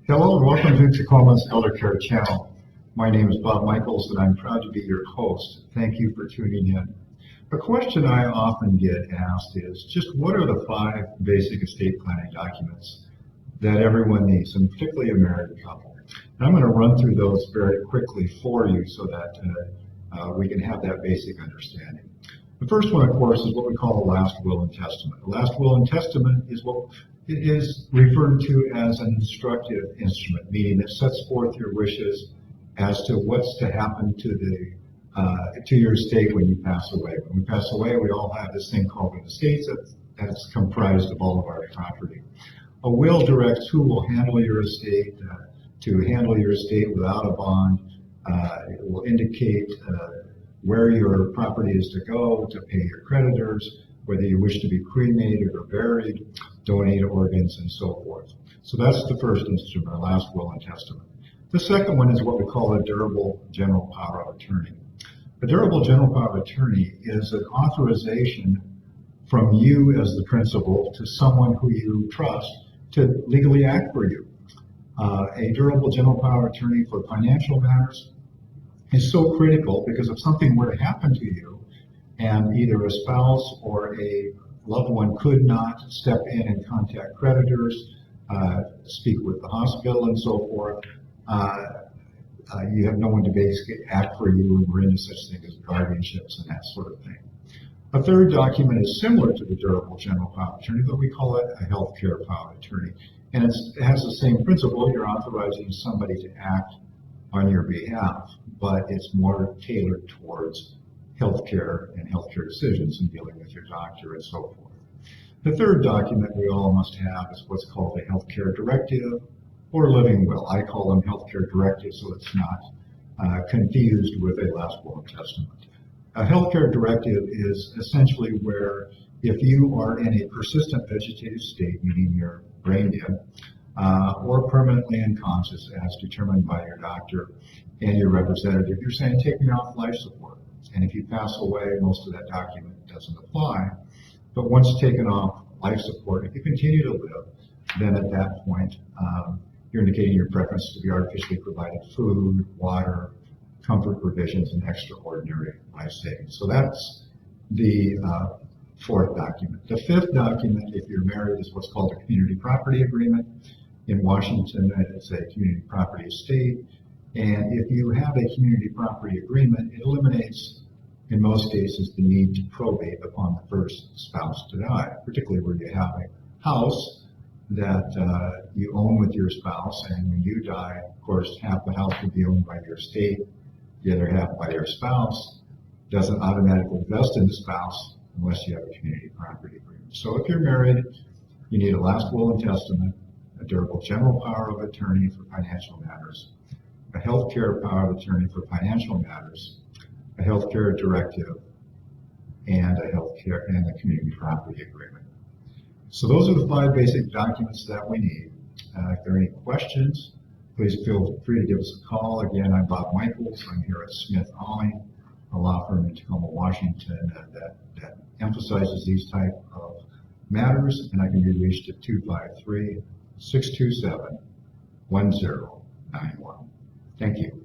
Hello and welcome to Tacoma's Elder Care channel. My name is Bob Michaels and I'm proud to be your host. Thank you for tuning in. A question I often get asked is just what are the 5 basic estate planning documents that everyone needs, and particularly a married couple? And I'm going to run through those very quickly for you so that we can have that basic understanding. The first one, of course, is what we call a last will and testament. A last will and testament is what it is referred to as an instructive instrument, meaning it sets forth your wishes as to what's to happen to your estate when you pass away. When we pass away, we all have this thing called an estate that's comprised of all of our property. A will directs who will handle your estate, to handle your estate without a bond. It will indicate where your property is to go, to pay your creditors, whether you wish to be cremated or buried, donate organs, and so forth. So that's the first instrument, a last will and testament. The second one is what we call a durable general power of attorney. A durable general power of attorney is an authorization from you as the principal to someone who you trust to legally act for you. A durable general power of attorney for financial matters is so critical because if something were to happen to you and either a spouse or a loved one could not step in and contact creditors, speak with the hospital and so forth, you have no one to basically act for you, and we're into such things as guardianships and that sort of thing. A third document is similar to the durable general power of attorney, but we call it a healthcare power of attorney. And it has the same principle. You're authorizing somebody to act on your behalf, but it's more tailored towards healthcare and healthcare decisions and dealing with your doctor and so forth. The third document we all must have is what's called a healthcare directive or living will. I call them healthcare directives so it's not confused with a last will and testament. A healthcare directive is essentially where if you are in a persistent vegetative state, meaning you're brain dead, or permanently unconscious as determined by your doctor and your representative, you're saying take me off life support. And if you pass away, most of that document doesn't apply. But once taken off life support, if you continue to live, then at that point, you're indicating your preference to be artificially provided food, water, comfort provisions, and extraordinary life savings. So that's the fourth document. The fifth document, if you're married, is what's called a community property agreement. In Washington, it's a community property estate. And if you have a community property agreement, it eliminates, in most cases, the need to probate upon the first spouse to die, particularly where you have a house that you own with your spouse, and when you die, of course, half the house would be owned by your estate, the other half by your spouse. Doesn't automatically vest in the spouse unless you have a community property agreement. So if you're married, you need a last will and testament, a durable general power of attorney for financial matters, a healthcare power of attorney for financial matters, a healthcare directive, and a community property agreement. So those are the 5 basic documents that we need. If there are any questions, please feel free to give us a call. Again, I'm Bob Michaels. I'm here at Smith Alling, a law firm in Tacoma, Washington that emphasizes these type of matters, and I can be reached at 253-627-1091. Thank you.